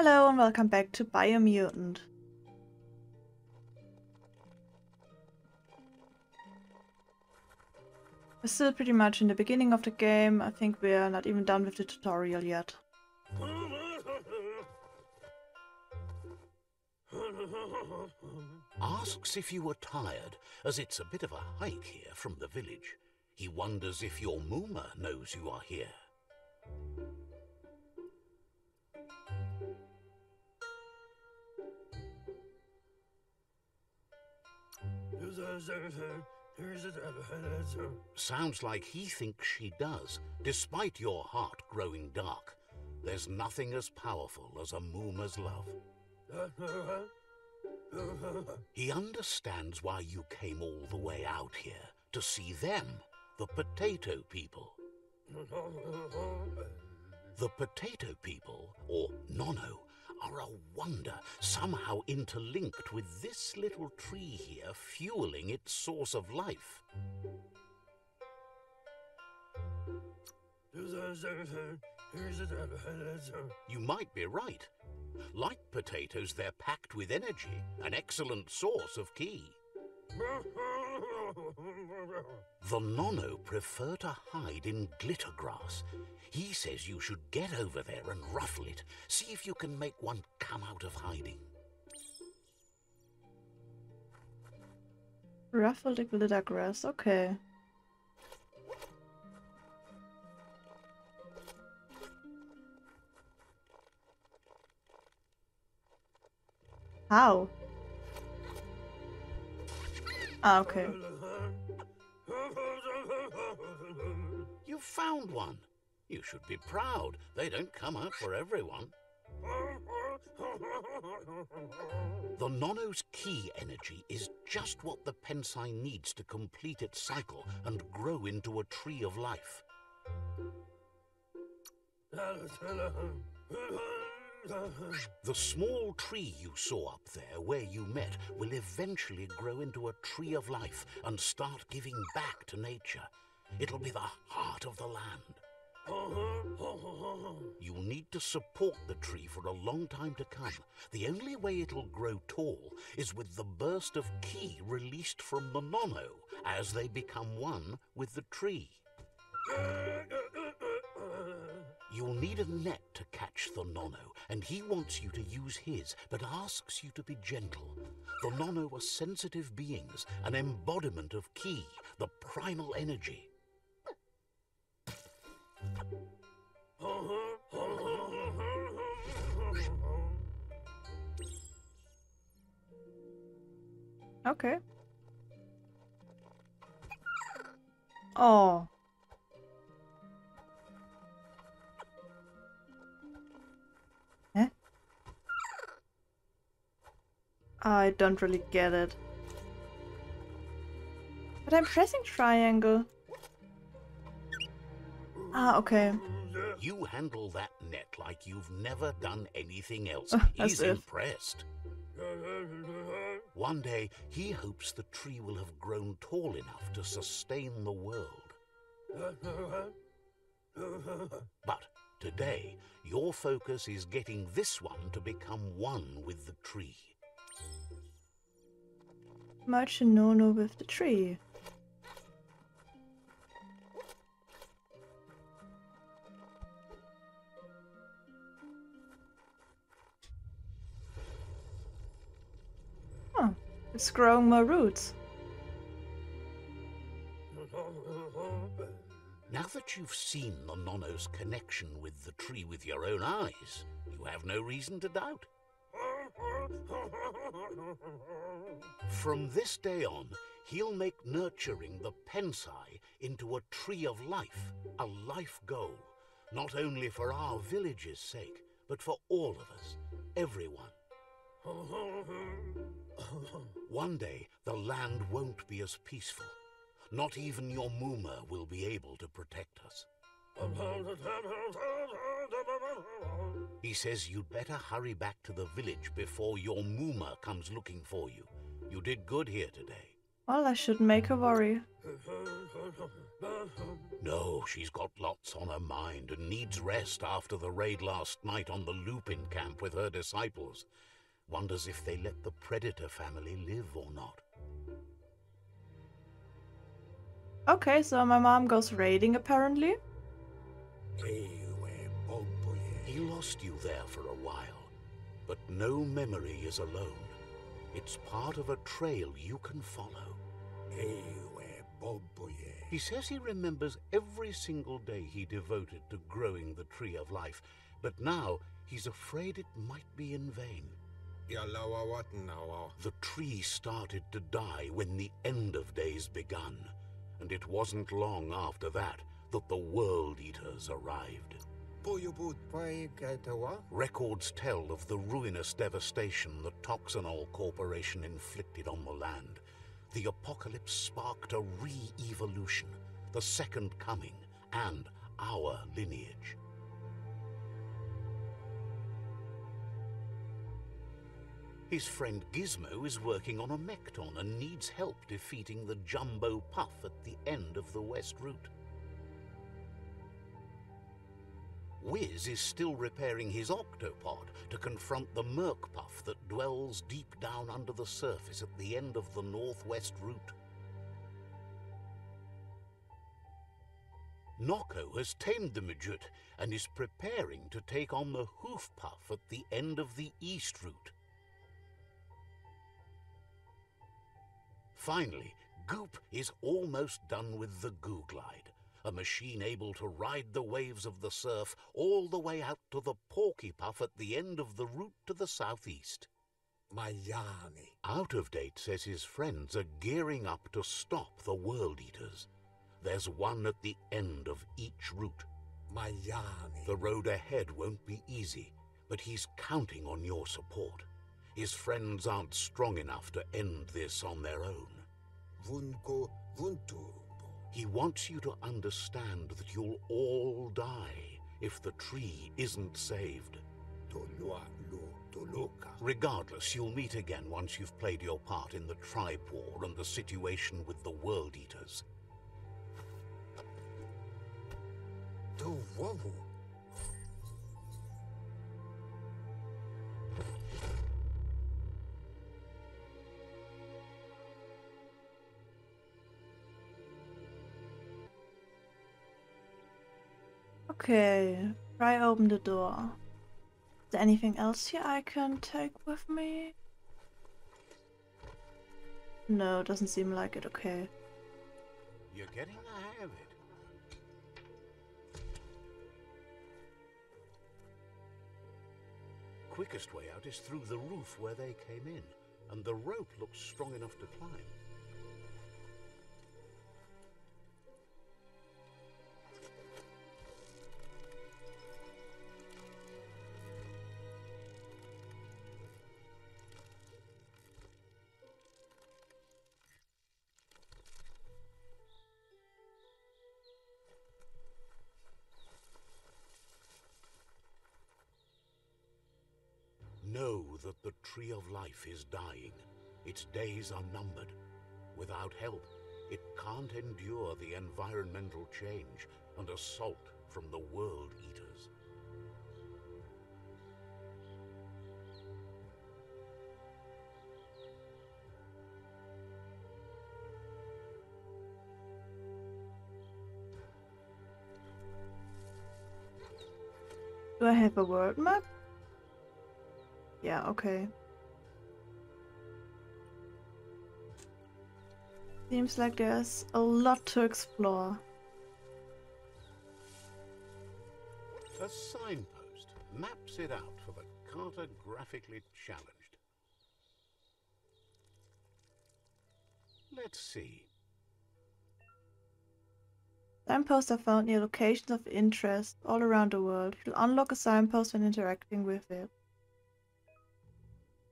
Hello and welcome back to Biomutant. We're still pretty much in the beginning of the game. I think we're not even done with the tutorial yet. Asks if you were tired, as it's a bit of a hike here from the village. He wonders if your Mooma knows you are here. Sounds like he thinks she does, despite your heart growing dark. There's nothing as powerful as a Mooma's love. He understands why you came all the way out here, to see them, the potato people. The potato people, or Nono, are a wonder, somehow interlinked with this little tree here fueling its source of life. You might be right. Like potatoes, they're packed with energy, an excellent source of ki. The Nono prefer to hide in glitter grass. He says you should get over there and ruffle it. See if you can make one come out of hiding. Ruffle the glitter grass, okay. How? Ah, okay. You found one. You should be proud. They don't come out for everyone. The Nono's ki energy is just what the Pensai needs to complete its cycle and grow into a tree of life. The small tree you saw up there where you met will eventually grow into a tree of life and start giving back to nature. It'll be the heart of the land. You'll need to support the tree for a long time to come. The only way it'll grow tall is with the burst of ki released from the Nono as they become one with the tree. You'll need a net to catch the Nono, and he wants you to use his, but asks you to be gentle. The Nono are sensitive beings, an embodiment of ki, the primal energy. Okay. Oh. Eh? I don't really get it. But I'm pressing triangle. Ah, okay. You handle that net like you've never done anything else. As He's if. impressed. One day, he hopes the tree will have grown tall enough to sustain the world. But today, your focus is getting this one to become one with the tree. Merge the Nono with the tree. Huh. It's growing more roots. Now that you've seen the Nono's connection with the tree with your own eyes, you have no reason to doubt. From this day on, he'll make nurturing the Pensai into a tree of life, a life goal, not only for our village's sake, but for all of us, everyone. One day, the land won't be as peaceful. Not even your Mooma will be able to protect us. He says you'd better hurry back to the village before your Mooma comes looking for you. You did good here today. Well, I shouldn't make her worry. No, she's got lots on her mind and needs rest after the raid last night on the Lupin camp with her disciples. Wonders if they let the Predator family live or not. Okay, so my mom goes raiding apparently. He lost you there for a while, but no memory is alone. It's part of a trail you can follow. He says he remembers every single day he devoted to growing the Tree of Life, but now he's afraid it might be in vain. The tree started to die when the end of days begun, and it wasn't long after that that the World Eaters arrived. Records tell of the ruinous devastation the Toxanol Corporation inflicted on the land. The apocalypse sparked a re-evolution, the Second Coming, and our lineage. His friend Gizmo is working on a Mekton and needs help defeating the Jumbo Puff at the end of the West Route. Wiz is still repairing his octopod to confront the Merc Puff that dwells deep down under the surface at the end of the Northwest Route. Nocco has tamed the Midget and is preparing to take on the Hoof Puff at the end of the East Route. Finally, Goop is almost done with the Goo Glide, a machine able to ride the waves of the surf all the way out to the Porky Puff at the end of the route to the southeast. Out of Date says his friends are gearing up to stop the World Eaters. There's one at the end of each route. The road ahead won't be easy, but he's counting on your support. His friends aren't strong enough to end this on their own. He wants you to understand that you'll all die if the tree isn't saved. Regardless, you'll meet again once you've played your part in the tribe war and the situation with the World Eaters. Okay, pry open the door. Is there anything else here I can take with me? No, doesn't seem like it. Okay. You're getting the hang of it. Quickest way out is through the roof where they came in, and the rope looks strong enough to climb. Know that the Tree of Life is dying. Its days are numbered. Without help, it can't endure the environmental change and assault from the World Eaters. Do I have a world map? Yeah, okay. Seems like there's a lot to explore. A signpost maps it out for the cartographically challenged. Let's see. Signposts are found near locations of interest all around the world. You'll unlock a signpost when interacting with it.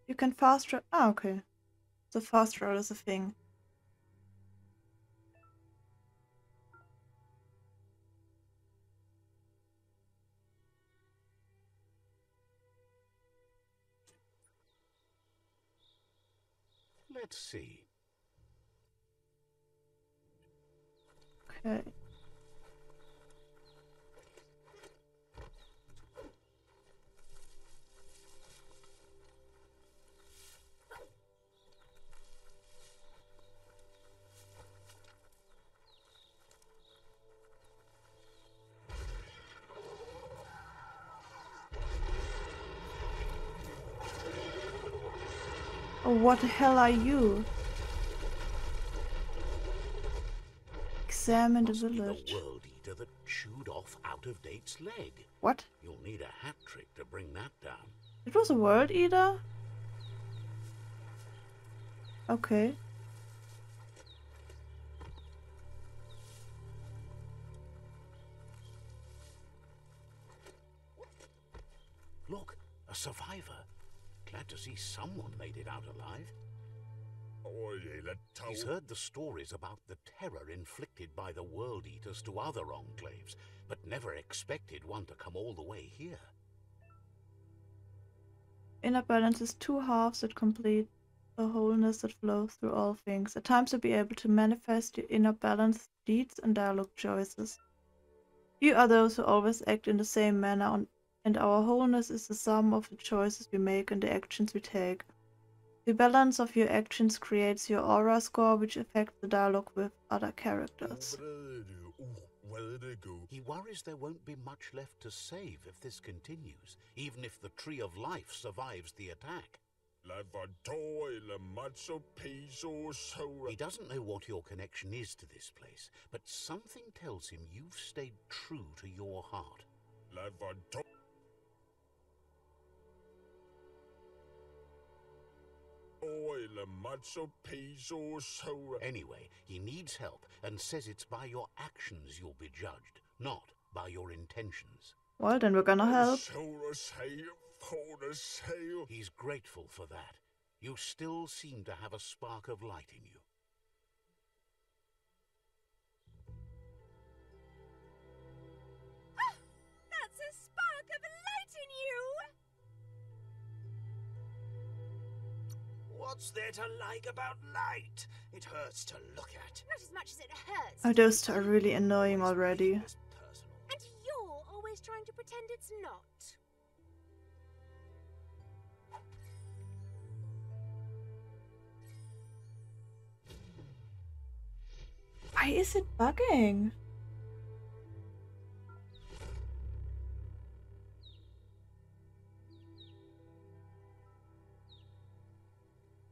You can fast travel. Ah, okay. So fast travel is a thing. Let's see. Okay. Oh, what the hell are you? Examine the village. The world eater that chewed off Out-of-Date's leg. What? You'll need a hat trick to bring that down. It was a world eater? Okay. Look, a survivor. Glad to see someone made it out alive. He's heard the stories about the terror inflicted by the World Eaters to other enclaves, but never expected one to come all the way here. Inner balance is two halves that complete a wholeness that flows through all things. At times to be able to manifest your inner balance, deeds and dialogue choices. Few are those who always act in the same manner, and our wholeness is the sum of the choices we make and the actions we take. The balance of your actions creates your aura score, which affects the dialogue with other characters. He worries there won't be much left to save if this continues, even if the Tree of Life survives the attack. He doesn't know what your connection is to this place, but something tells him you've stayed true to your heart. Anyway, he needs help and says it's by your actions you'll be judged, not by your intentions. Well, then we're gonna help. He's grateful for that. You still seem to have a spark of light in you. Oh, that's a spark of light in you! What's there to like about light? It hurts to look at. Not as much as it hurts. Oh, those two are really annoying already. And you're always trying to pretend it's not. Why is it bugging?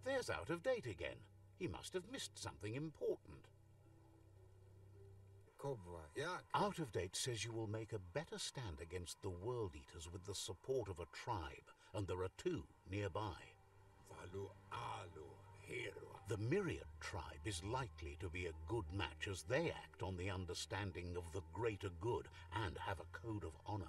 There's Out-of-Date again. He must have missed something important. Out-of-Date says you will make a better stand against the World Eaters with the support of a tribe, and there are two nearby. The Myriad tribe is likely to be a good match as they act on the understanding of the greater good and have a code of honor.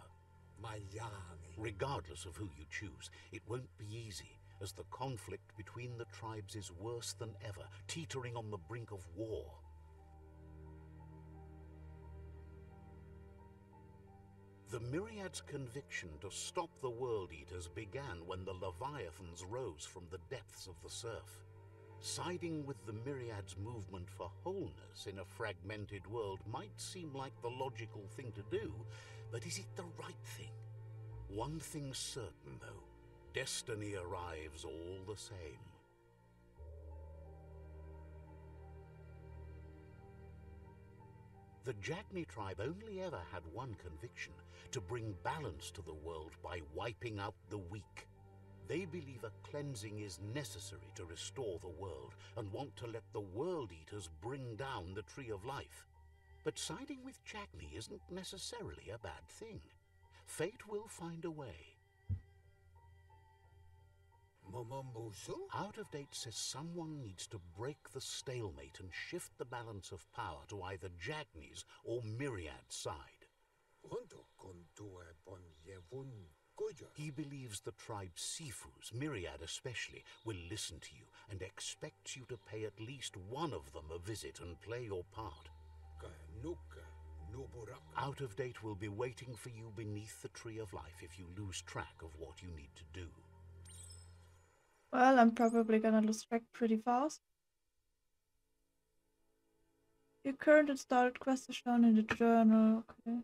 Regardless of who you choose, it won't be easy, as the conflict between the tribes is worse than ever, teetering on the brink of war. The Myriad's conviction to stop the World Eaters began when the Leviathans rose from the depths of the surf. Siding with the Myriad's movement for wholeness in a fragmented world might seem like the logical thing to do, but is it the right thing? One thing's certain, though. Destiny arrives all the same. The Jagni tribe only ever had one conviction: to bring balance to the world by wiping out the weak. They believe a cleansing is necessary to restore the world, and want to let the World Eaters bring down the Tree of Life. But siding with Jagni isn't necessarily a bad thing. Fate will find a way. Out-of-Date says someone needs to break the stalemate and shift the balance of power to either Jagni's or Myriad's side. He believes the tribe's Sifus, Myriad especially, will listen to you and expects you to pay at least one of them a visit and play your part. Out-of-Date will be waiting for you beneath the Tree of Life if you lose track of what you need to do. Well, I'm probably gonna lose track pretty fast. Your current and started quest is shown in the journal. Okay.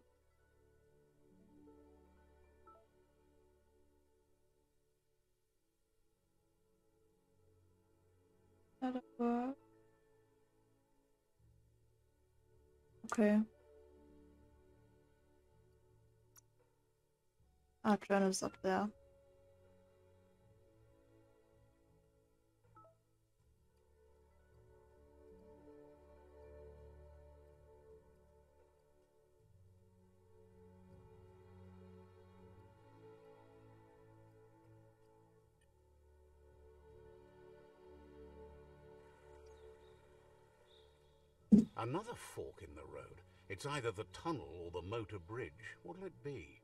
That'll work. Okay. Ah, journal's up there. Another fork in the road. It's either the tunnel or the motor bridge. What'll it be?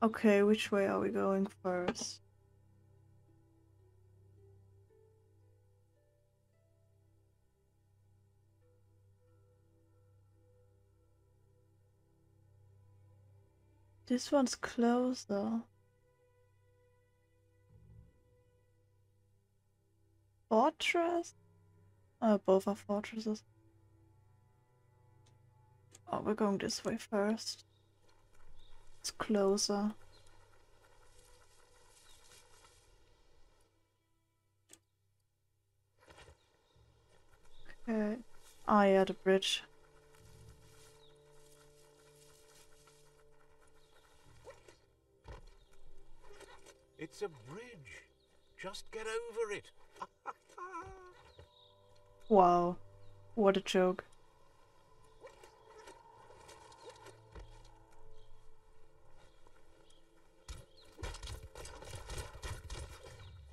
Okay, which way are we going first? This one's closer. Fortress? Both are fortresses. Oh, we're going this way first. It's closer. Okay. Ah, yeah, the bridge. It's a bridge. Just get over it. Wow. What a joke.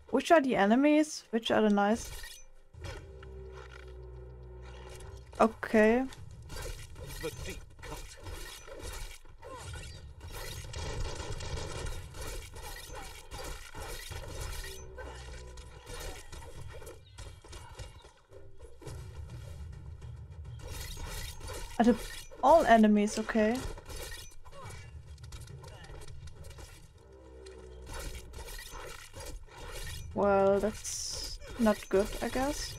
Which are the enemies? Which are the nice? Okay. The deep cut. Are the all enemies okay? Well, that's not good, I guess.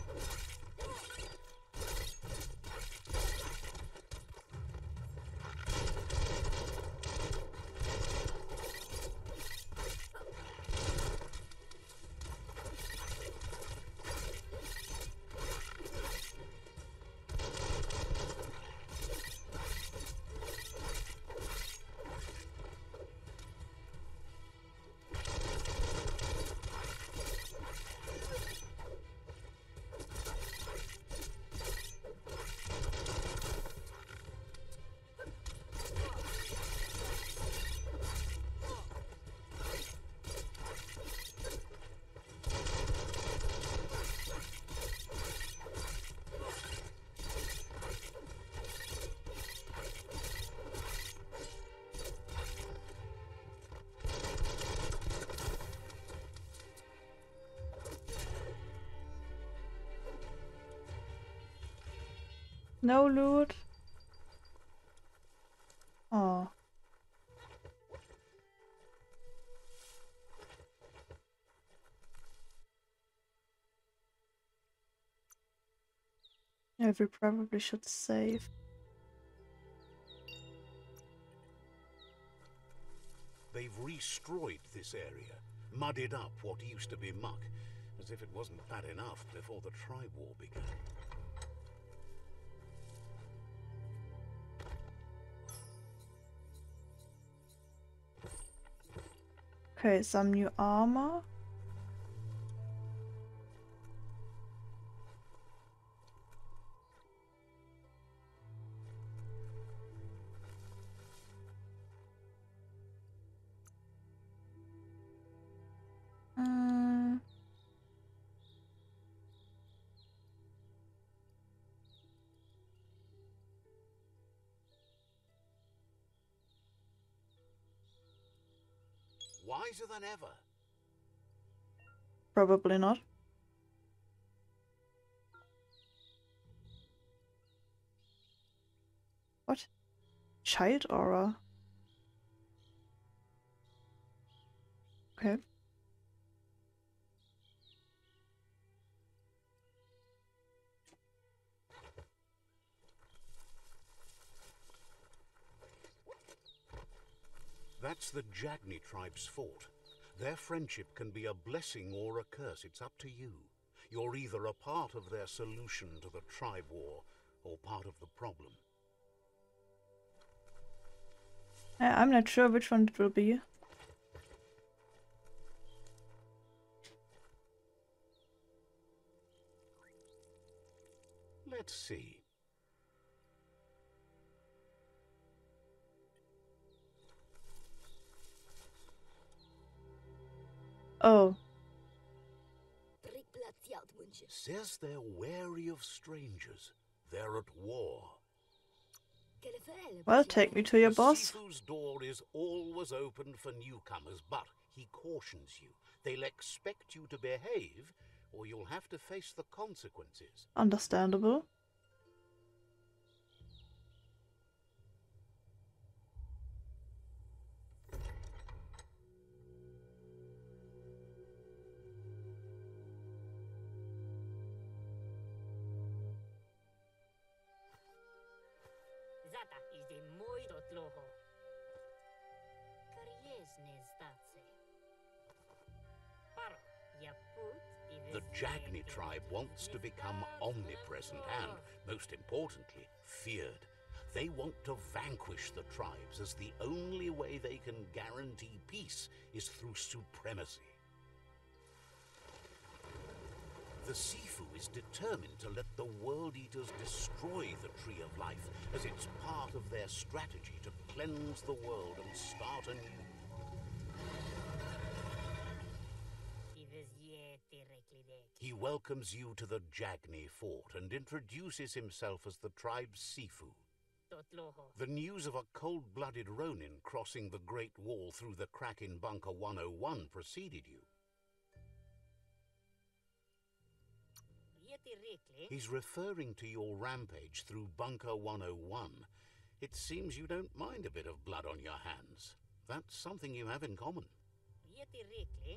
No loot. Oh. Yeah, we probably should save. They've destroyed this area, muddied up what used to be muck, as if it wasn't bad enough before the tribe war began. Okay, some new armor. Mm. Wiser than ever. Probably not. What? Child aura. Okay. That's the Jagni tribe's fort. Their friendship can be a blessing or a curse. It's up to you. You're either a part of their solution to the tribe war or part of the problem. I'm not sure which one it will be. Let's see. Oh. Says they're wary of strangers. They're at war. Well, take me to your boss. Sifu's door is always open for newcomers, but he cautions you. They'll expect you to behave, or you'll have to face the consequences. Understandable. The Jagni tribe wants to become omnipresent and, most importantly, feared. They want to vanquish the tribes, as the only way they can guarantee peace is through supremacy. The Sifu is determined to let the World Eaters destroy the Tree of Life, as it's part of their strategy to cleanse the world and start anew. He welcomes you to the Jagni fort and introduces himself as the tribe's Sifu. The news of a cold-blooded Ronin crossing the Great Wall through the crack in Bunker 101 preceded you. He's referring to your rampage through Bunker 101. It seems you don't mind a bit of blood on your hands. That's something you have in common.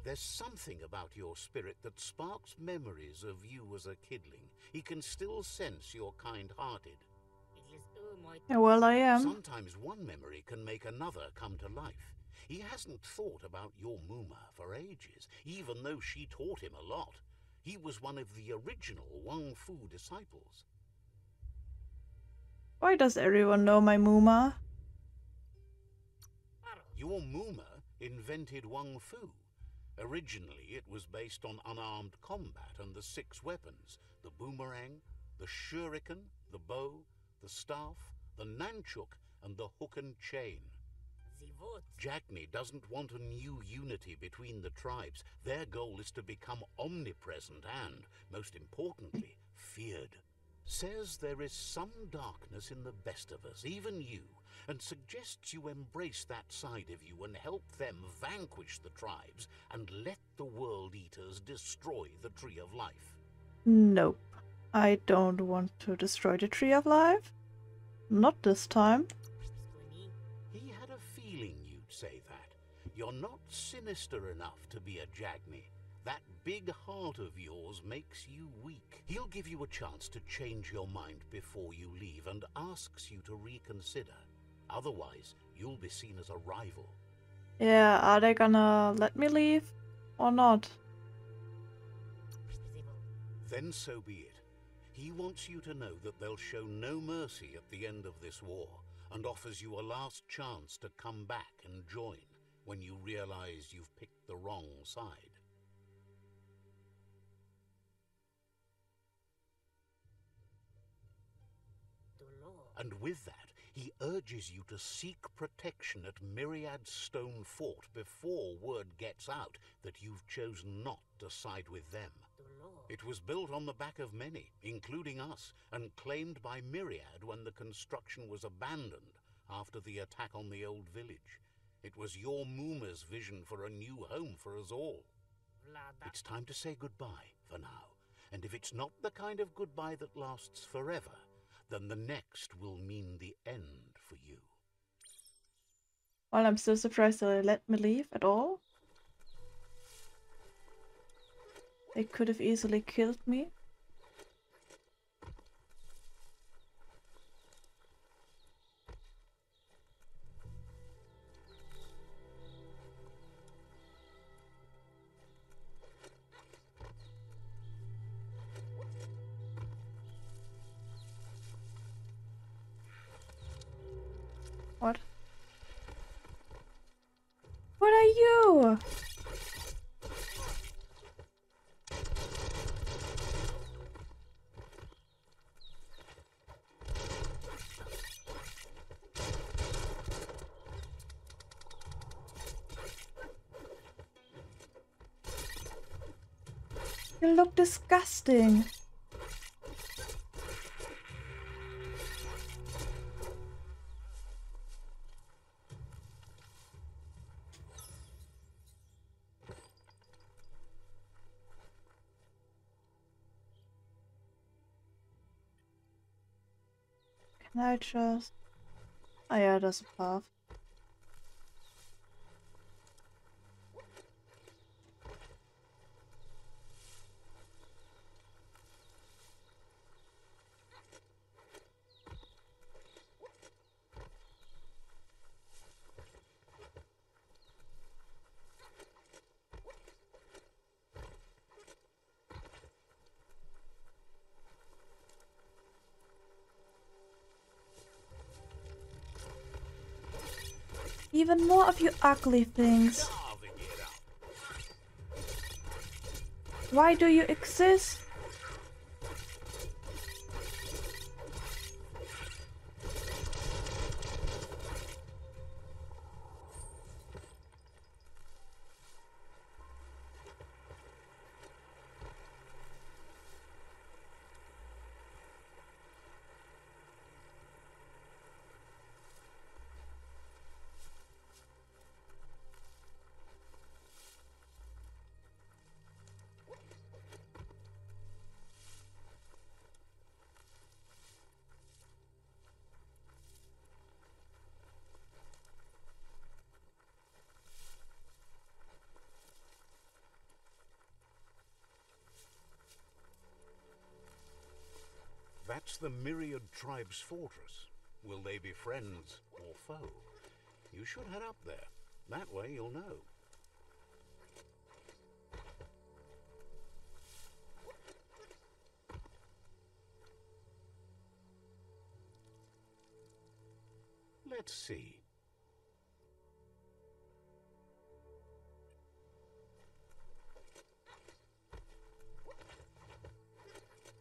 There's something about your spirit that sparks memories of you as a kidling. He can still sense you're kind-hearted. Yeah, well, I am. Sometimes one memory can make another come to life. He hasn't thought about your Muma for ages, even though she taught him a lot. He was one of the original Wang Fu disciples. Why does everyone know my Muma? Your Muma invented Wang Fu. Originally, it was based on unarmed combat and the 6 weapons: the boomerang, the shuriken, the bow, the staff, the nunchuk, and the hook and chain. Jagni doesn't want a new unity between the tribes. Their goal is to become omnipresent and, most importantly, feared. Says there is some darkness in the best of us, even you, and suggests you embrace that side of you and help them vanquish the tribes and let the World Eaters destroy the Tree of Life. Nope. I don't want to destroy the Tree of Life. Not this time. He had a feeling you'd say that. You're not sinister enough to be a Jagni. That big heart of yours makes you weak. He'll give you a chance to change your mind before you leave and asks you to reconsider. Otherwise, you'll be seen as a rival. Yeah, are they gonna let me leave or not? Then so be it. He wants you to know that they'll show no mercy at the end of this war, and offers you a last chance to come back and join when you realize you've picked the wrong side. And with that, he urges you to seek protection at Myriad's Stone Fort before word gets out that you've chosen not to side with them. It was built on the back of many, including us, and claimed by Myriad when the construction was abandoned after the attack on the old village. It was your Muma's vision for a new home for us all. It's time to say goodbye for now, and if it's not the kind of goodbye that lasts forever, then the next will mean the end for you. Well, I'm still surprised they let me leave at all. They could have easily killed me. What? What are you? You look disgusting. Can I just... Oh yeah, there's a path. Even more of you ugly things. Why do you exist? That's the Myriad Tribe's fortress. Will they be friends or foe? You should head up there. That way you'll know. Let's see.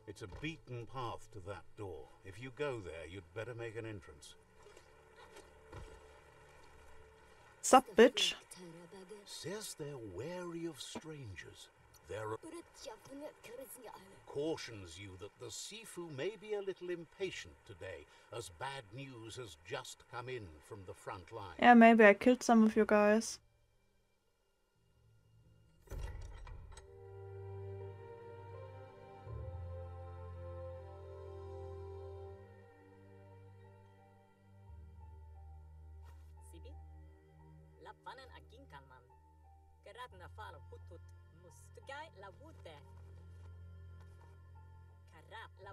It's a beaten path to that door. If you go there, you'd better make an entrance. Sup, bitch? Says they're wary of strangers. Cautions you that the Sifu may be a little impatient today, as bad news has just come in from the front line. Yeah, maybe I killed some of you guys.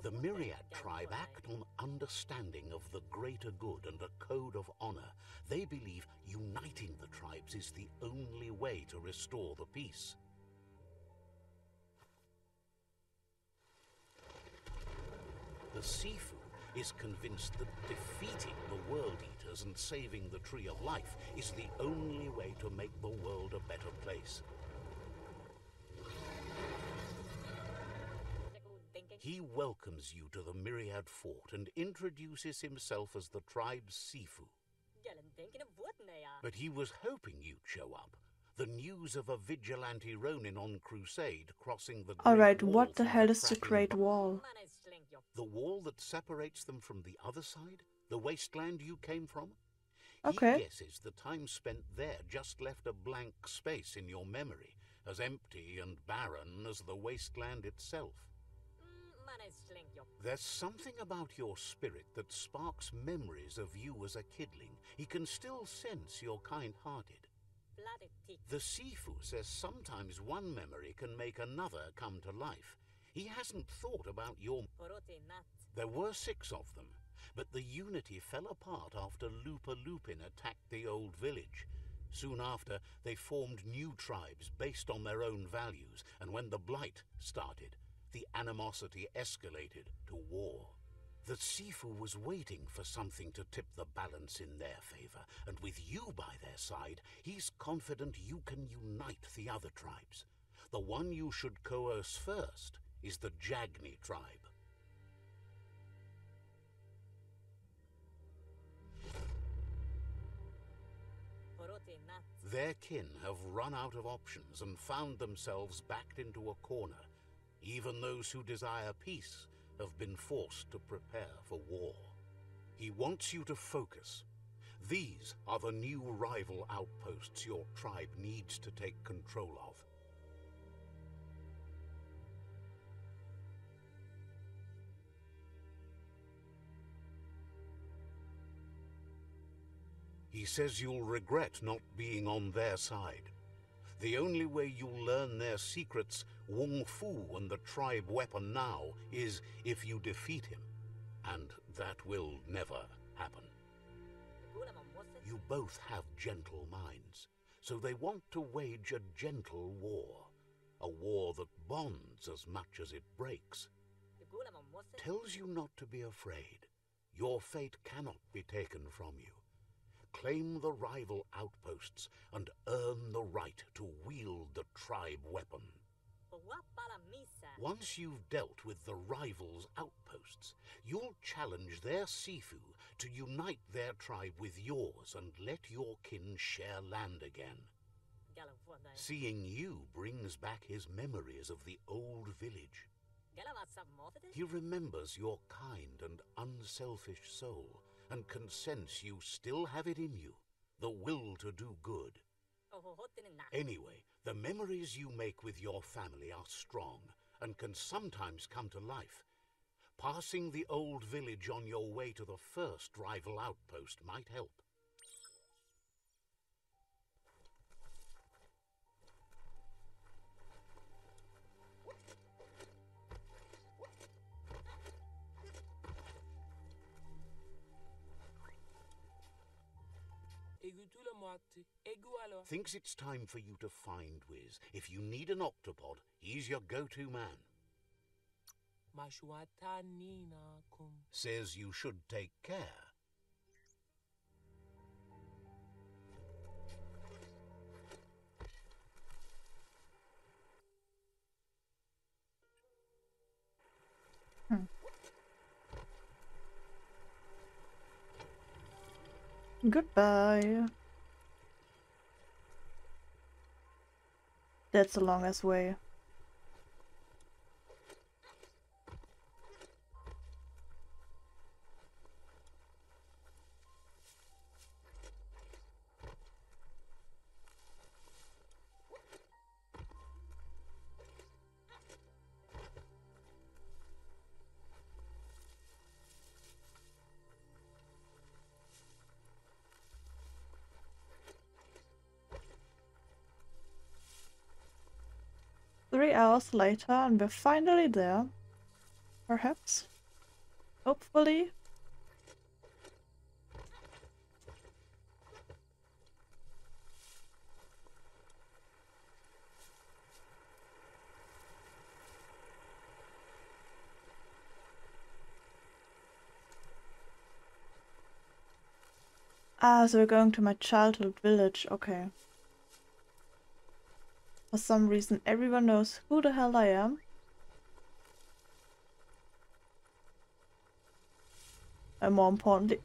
The Myriad tribe act on understanding of the greater good and a code of honor. They believe uniting the tribes is the only way to restore the peace. The Sifu is convinced that defeating the World Eaters and saving the Tree of Life is the only way to make the world a better place. He welcomes you to the Myriad Fort and introduces himself as the tribe's Sifu. But he was hoping you'd show up. The news of a vigilante Ronin on crusade crossing the Great Alright, Wall what the from hell is the cracking Great Wall? The wall that separates them from the other side? The wasteland you came from? Okay. He guesses the time spent there just left a blank space in your memory, as empty and barren as the wasteland itself. There's something about your spirit that sparks memories of you as a kidling. He can still sense you're kind-hearted. The Sifu says sometimes one memory can make another come to life. He hasn't thought about your... There were 6 of them, but the unity fell apart after Lupa Lupin attacked the old village. Soon after, they formed new tribes based on their own values, and when the Blight started, the animosity escalated to war. The Sifu was waiting for something to tip the balance in their favor, and with you by their side, he's confident you can unite the other tribes. The one you should coerce first is the Jagni tribe. Their kin have run out of options and found themselves backed into a corner. Even those who desire peace have been forced to prepare for war. He wants you to focus. These are the new rival outposts your tribe needs to take control of. He says you'll regret not being on their side. The only way you'll learn their secrets, Wung Fu and the tribe weapon now, is if you defeat him. And that will never happen. You both have gentle minds, so they want to wage a gentle war. A war that bonds as much as it breaks. Tells you not to be afraid. Your fate cannot be taken from you. Claim the rival outposts and earn the right to wield the tribe weapon. Once you've dealt with the rivals' outposts, you'll challenge their Sifu to unite their tribe with yours and let your kin share land again. Seeing you brings back his memories of the old village. He remembers your kind and unselfish soul, and can sense you still have it in you, the will to do good. Anyway, the memories you make with your family are strong, and can sometimes come to life. Passing the old village on your way to the first rival outpost might help. Thinks it's time for you to find Wiz. If you need an octopod, he's your go-to man. Says you should take care. Goodbye. That's the longest way. Three hours later, and we're finally there. Perhaps. Hopefully. Ah, so we're going to my childhood village. Okay. For some reason, everyone knows who the hell I am. And more importantly,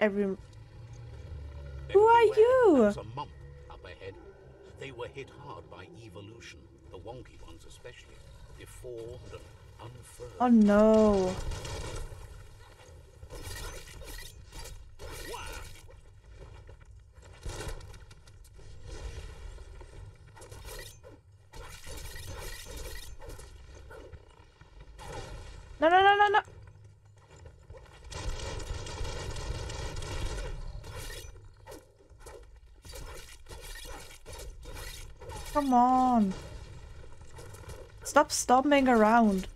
Who are you? There's a mump up ahead. They were hit hard by evolution, the wonky ones especially, deformed and unfurled. Oh no. No, no, no, no, no. Come on. Stop stomping around.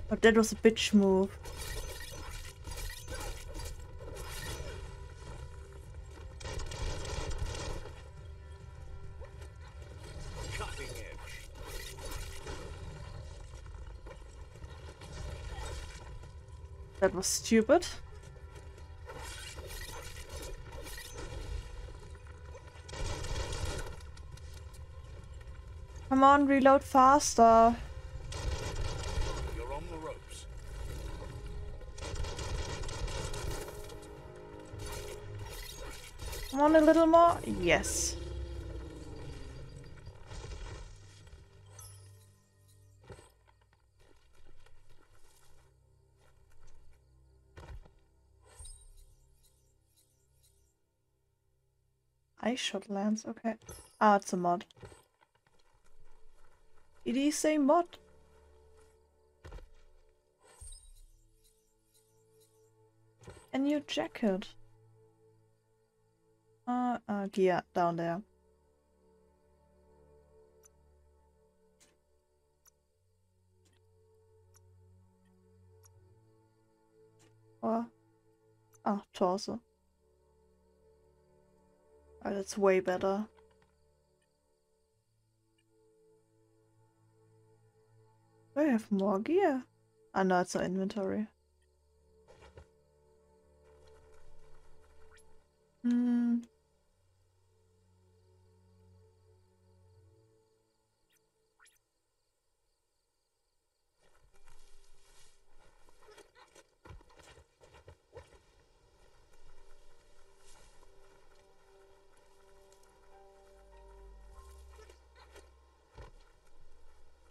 But that was a bitch move. Cutting edge. That was stupid. Come on, reload faster. You're on the ropes. Come on, a little more. Yes. Ice shot lands, okay. Ah, it's a mod. It is a mod. A new jacket. Gear down there. Or torso. Oh, that's way better. Do I have more gear? Ah, no, it's our inventory.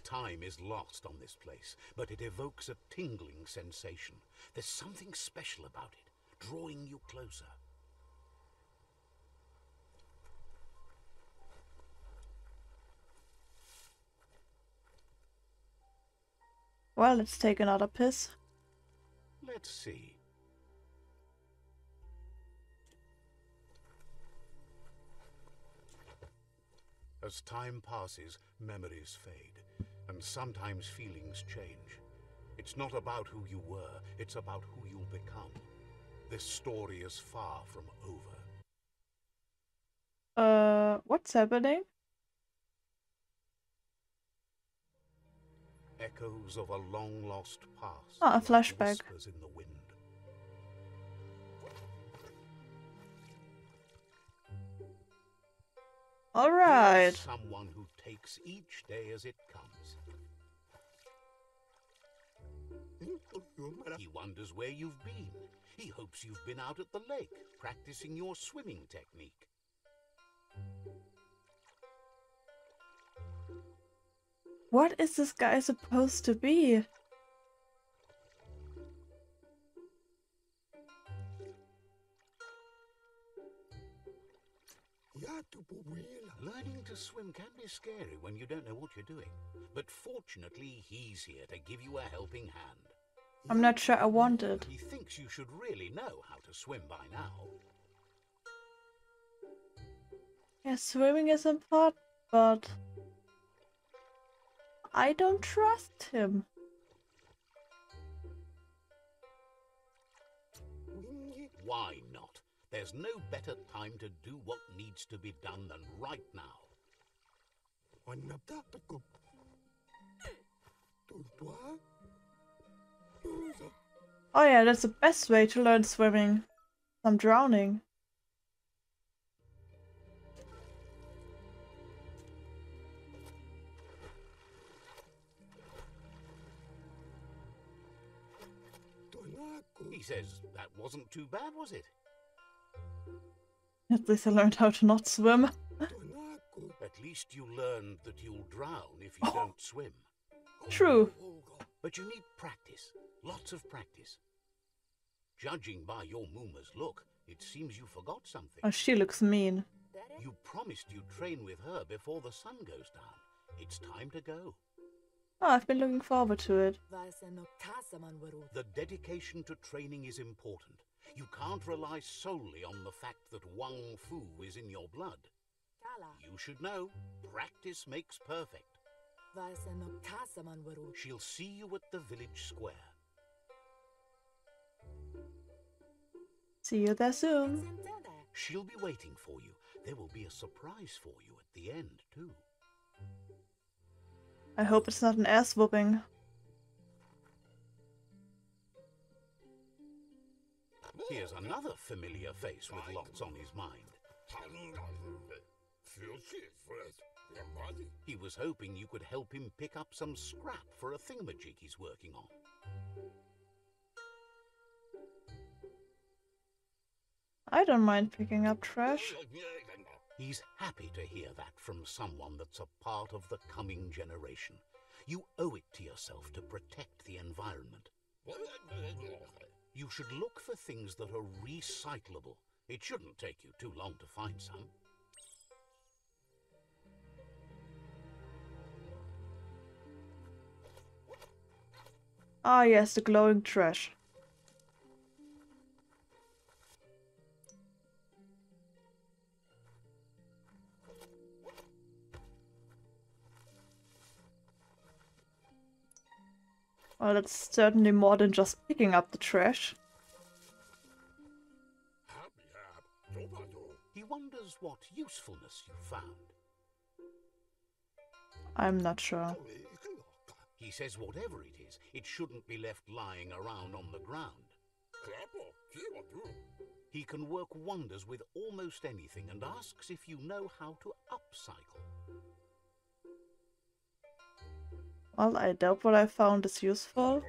Time is lost on this place, but it evokes a tingling sensation. There's something special about it, drawing you closer. Well, let's take another piss. Let's see. As time passes, memories fade, and sometimes feelings change. It's not about who you were, it's about who you'll become. This story is far from over. What's happening? Echoes of a long-lost past. Ah, a like flashback. whispers in the wind. Alright. Here's someone who takes each day as it comes. He wonders where you've been. He hopes you've been out at the lake, practicing your swimming technique. What is this guy supposed to be? Learning to swim can be scary when you don't know what you're doing. But fortunately, he's here to give you a helping hand. I'm not sure I want it. He thinks you should really know how to swim by now. Yeah, swimming is important, but I don't trust him. Why not? There's no better time to do what needs to be done than right now. Oh yeah, that's the best way to learn swimming. I'm drowning. He says that wasn't too bad, was it? At least I learned how to not swim. At least you learned that you'll drown if you don't swim. True. But you need practice. Lots of practice. Judging by your Mooma's look, It seems you forgot something. Oh, she looks mean. You promised you'd train with her before the sun goes down. It's time to go. Oh, I've been looking forward to it. The dedication to training is important. You can't rely solely on the fact that Wang Fu is in your blood. You should know, practice makes perfect. She'll see you at the village square. See you there soon. She'll be waiting for you. There will be a surprise for you at the end, too. I hope it's not an ass whooping. Here's another familiar face with lots on his mind. He was hoping you could help him pick up some scrap for a thingamajig he's working on. I don't mind picking up trash. He's happy to hear that from someone that's a part of the coming generation. You owe it to yourself to protect the environment. You should look for things that are recyclable. It shouldn't take you too long to find some. Ah yes, the glowing trash. Well, that's certainly more than just picking up the trash. He wonders what usefulness you found. I'm not sure. He says whatever it is, it shouldn't be left lying around on the ground. He can work wonders with almost anything and asks if you know how to upcycle. Well, I doubt what I found is useful.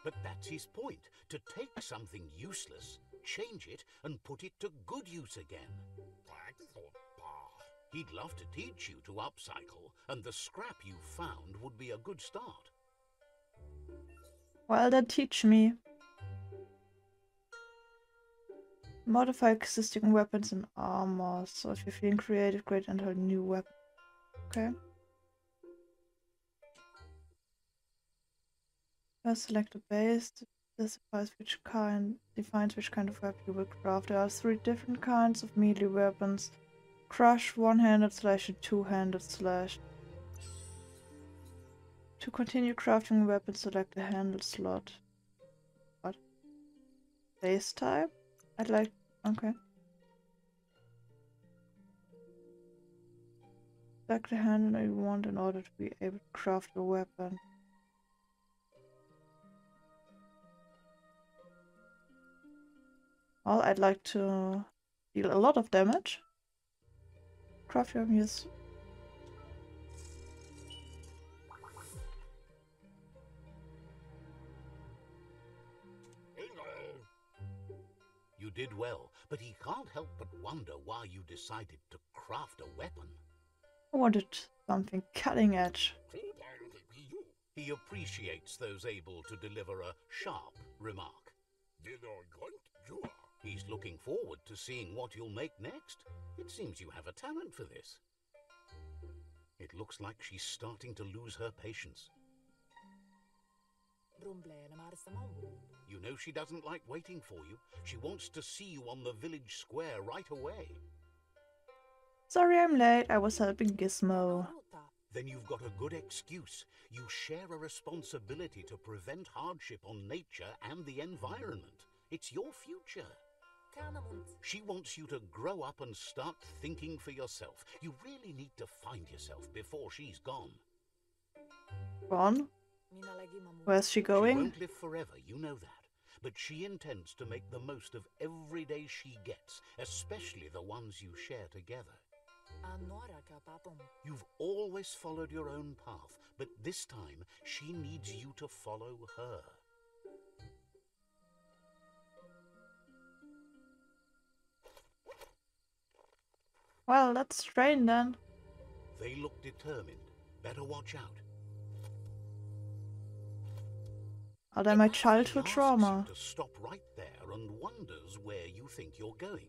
But that's his point, to take something useless, change it, and put it to good use again. He'd love to teach you to upcycle, and the scrap you found would be a good start. Well, then teach me. Modify existing weapons and armor. So if you're feeling creative, create and hold new weapon. Okay. First select a base. This defines which kind of weapon you will craft. There are 3 different kinds of melee weapons. Crush, one-handed slash, and two-handed slash. To continue crafting a weapon, select a handle slot. What? Base type? I'd like... okay. Select the handle you want in order to be able to craft a weapon. Well, I'd like to deal a lot of damage. Craft your use. You did well, but he can't help but wonder why you decided to craft a weapon. I wanted something cutting edge. He appreciates those able to deliver a sharp remark. He's looking forward to seeing what you'll make next. It seems you have a talent for this. It looks like she's starting to lose her patience. You know she doesn't like waiting for you. She wants to see you on the village square right away. Sorry I'm late, I was helping Gizmo. Then you've got a good excuse. You share a responsibility to prevent hardship on nature and the environment. It's your future. She wants you to grow up and start thinking for yourself. You really need to find yourself before she's gone. Gone? Where's she going? She won't live forever, you know that. But she intends to make the most of every day she gets, especially the ones you share together. You've always followed your own path, but this time she needs you to follow her. Well, let's train then. They look determined. Better watch out. Are they my He childhood asks trauma? you to stop right there and wonders where you think you're going.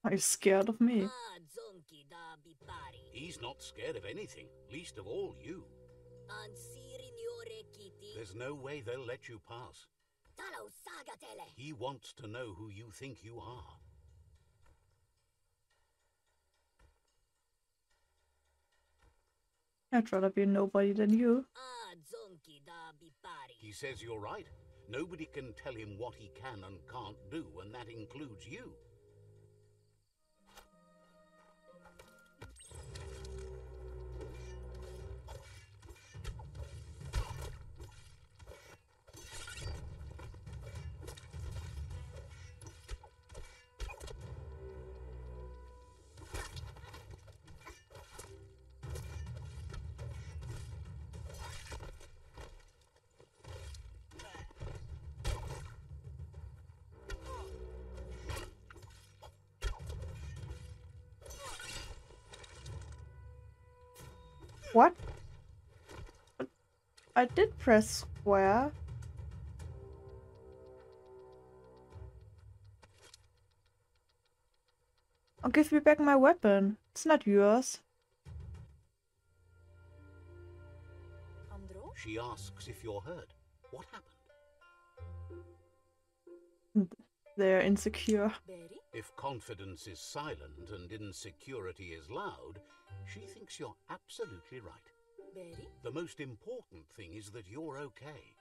Are you scared of me? Ah, zonki da bipari. He's not scared of anything, least of all you. Ansirinore kiti. There's no way they'll let you pass. Talo sagatele. He wants to know who you think you are. I'd rather be nobody than you. Ah, zonki da bipari. He says you're right. Nobody can tell him what he can and can't do, and that includes you. What? I did press square. Oh, give me back my weapon. It's not yours. Andro? She asks if you're hurt. What happened? They're insecure. Berry? If confidence is silent and insecurity is loud, she thinks you're absolutely right. Berry? The most important thing is that you're okay.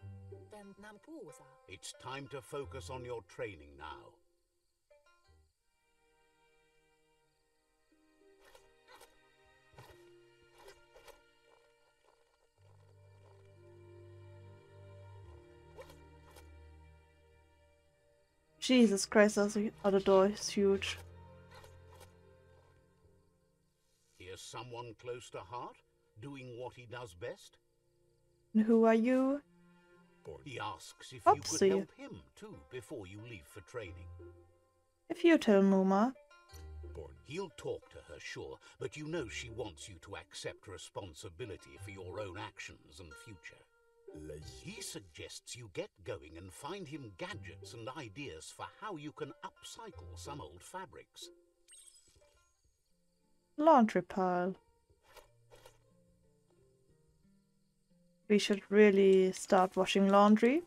Then nampusa. It's time to focus on your training now. Jesus Christ, the other door is huge. Here's someone close to heart, doing what he does best. And who are you? He asks if you Oopsie. could help him too before you leave for training. If you tell Muma. He'll talk to her, sure, but you know she wants you to accept responsibility for your own actions and future. He suggests you get going and find him gadgets and ideas for how you can upcycle some old fabrics. Laundry pile. We should really start washing laundry.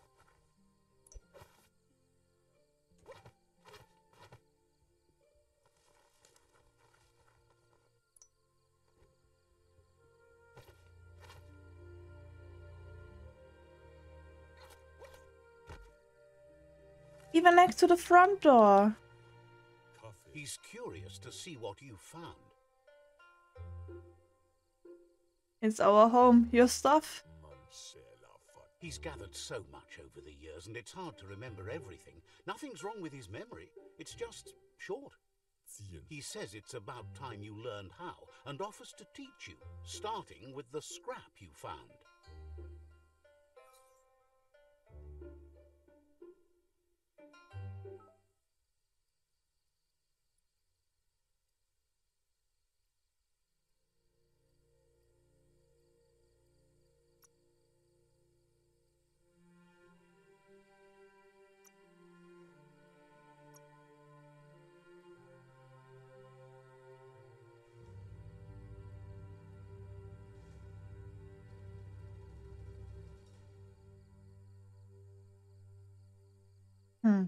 Even next to the front door. He's curious to see what you've found. It's our home. Your stuff. He's gathered so much over the years, and it's hard to remember everything. Nothing's wrong with his memory. It's just short. He says it's about time you learned how, and offers to teach you, starting with the scrap you found. Hmm.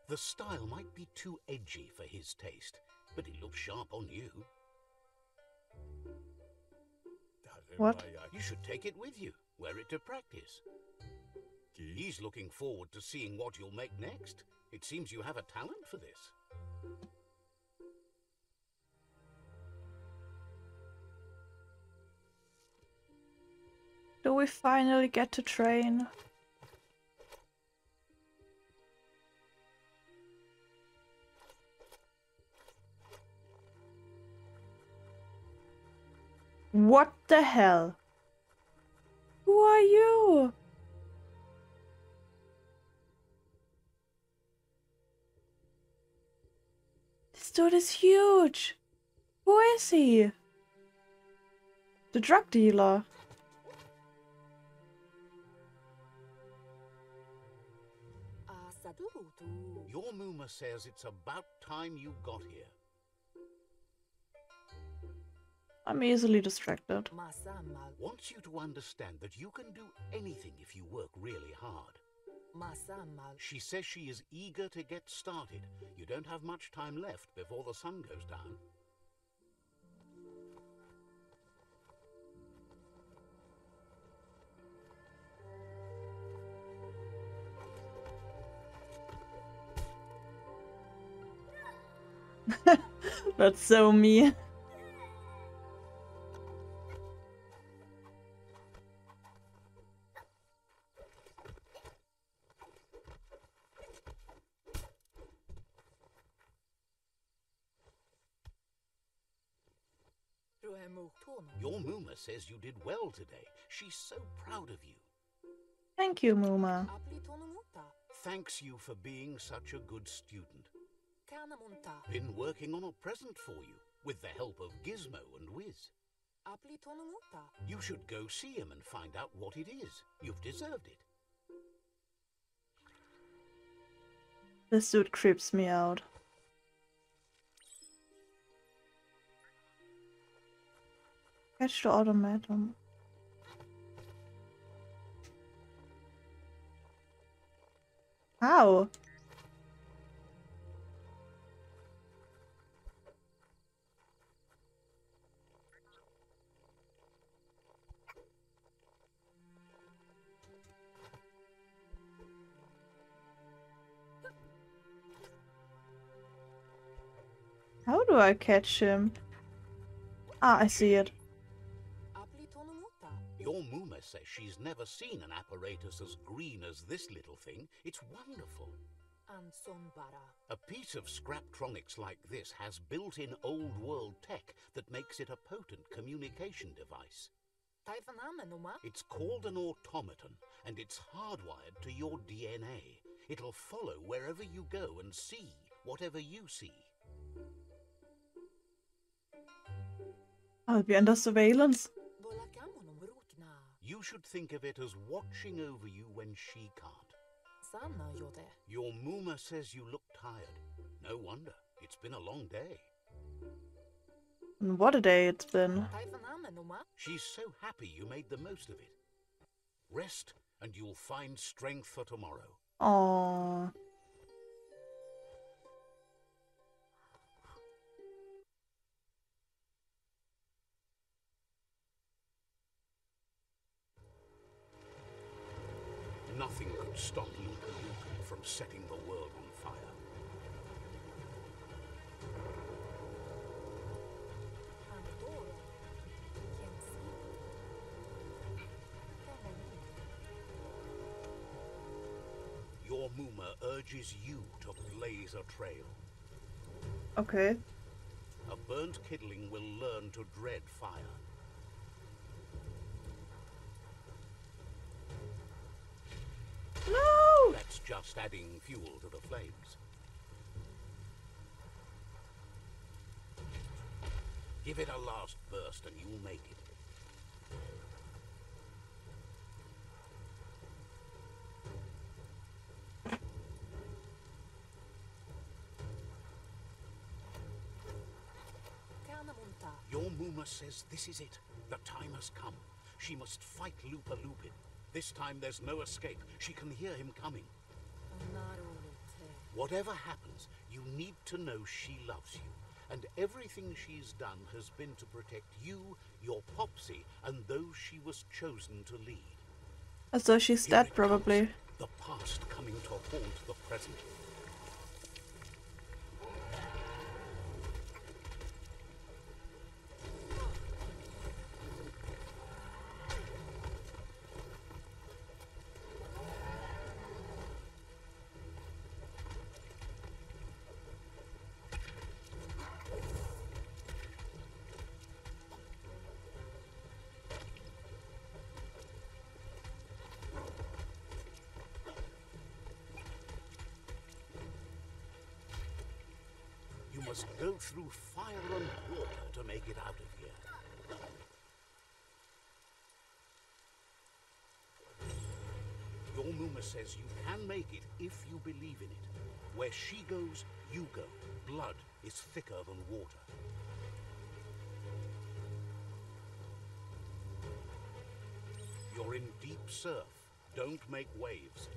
The style might be too edgy for his taste, but it looks sharp on you. What? You should take it with you, wear it to practice. He's looking forward to seeing what you'll make next. It seems you have a talent for this. Do we finally get to train? What the hell? Who are you? This dude is huge. Who is he? The drug dealer. Your Muma says it's about time you got here. I'm easily distracted. Wants you to understand that you can do anything if you work really hard. She says she is eager to get started. You don't have much time left before the sun goes down. That's so me. Your Muma says you did well today. She's so proud of you. Thank you, Muma. Thanks you for being such a good student. Been working on a present for you, with the help of Gizmo and Wiz. You should go see him and find out what it is. You've deserved it. This dude creeps me out. Catch the automaton. How? How do I catch him? Ah, I see it. Your Muma says she's never seen an apparatus as green as this little thing. It's wonderful. A piece of Scraptronics like this has built-in old-world tech that makes it a potent communication device. It's called an automaton, and it's hardwired to your DNA. It'll follow wherever you go and see whatever you see. I'll be under surveillance. You should think of it as watching over you when she can't. Your Muma says you look tired. No wonder. It's been a long day. And what a day it's been. She's so happy you made the most of it. Rest, and you'll find strength for tomorrow. Aww. Nothing could stop NutellaToastNerd from setting the world on fire. Your Muma urges you to blaze a trail. Okay. A burnt kidling will learn to dread fire. No! That's just adding fuel to the flames. Give it a last burst and you'll make it. Your Muma says this is it. The time has come. She must fight Lupin. This time there's no escape. She can hear him coming. Whatever happens, you need to know she loves you. And everything she's done has been to protect you, your Popsy, and those she was chosen to lead. So she's dead, probably. The past coming to haunt the present. must go through fire and water to make it out of here. Your Muma says you can make it if you believe in it. Where she goes, you go. Blood is thicker than water. You're in deep surf. Don't make waves.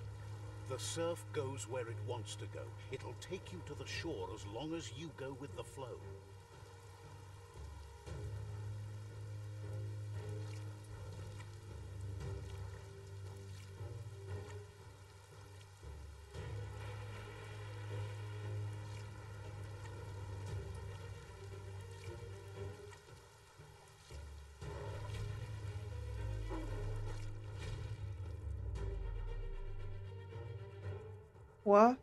The surf goes where it wants to go. It'll take you to the shore as long as you go with the flow. What?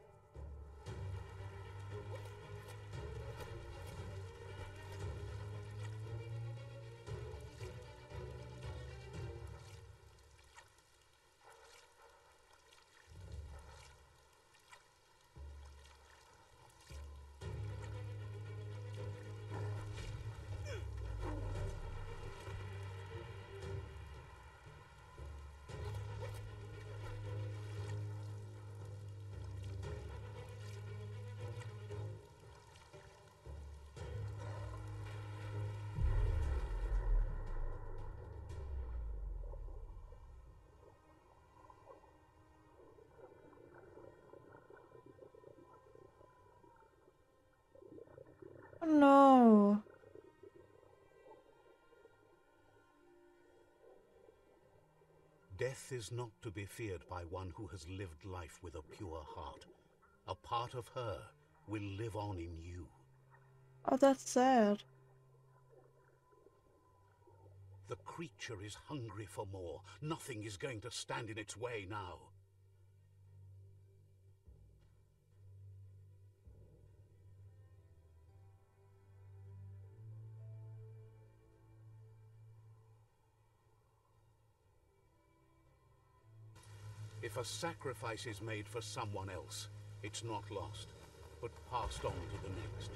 Oh, no. Death is not to be feared by one who has lived life with a pure heart. A part of her will live on in you. Oh, that's sad. The creature is hungry for more. Nothing is going to stand in its way now. If a sacrifice is made for someone else, it's not lost, but passed on to the next.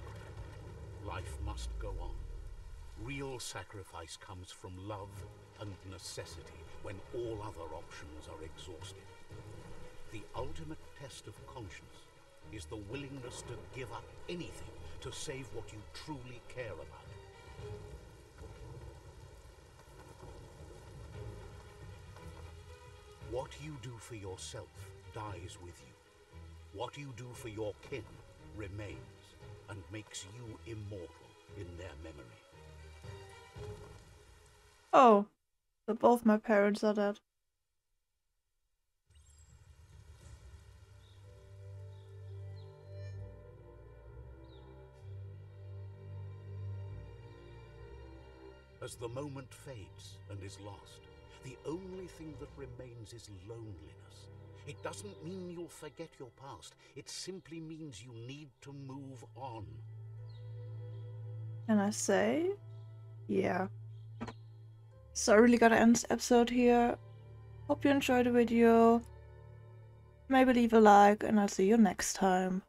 Life must go on. Real sacrifice comes from love and necessity when all other options are exhausted. The ultimate test of conscience is the willingness to give up anything to save what you truly care about. What you do for yourself dies with you. What you do for your kin remains and makes you immortal in their memory. Oh, so both my parents are dead. As the moment fades and is lost, the only thing that remains is loneliness. It doesn't mean you'll forget your past. It simply means you need to move on. Can I say? Yeah. So I really gotta end this episode here. Hope you enjoyed the video. Maybe leave a like and I'll see you next time.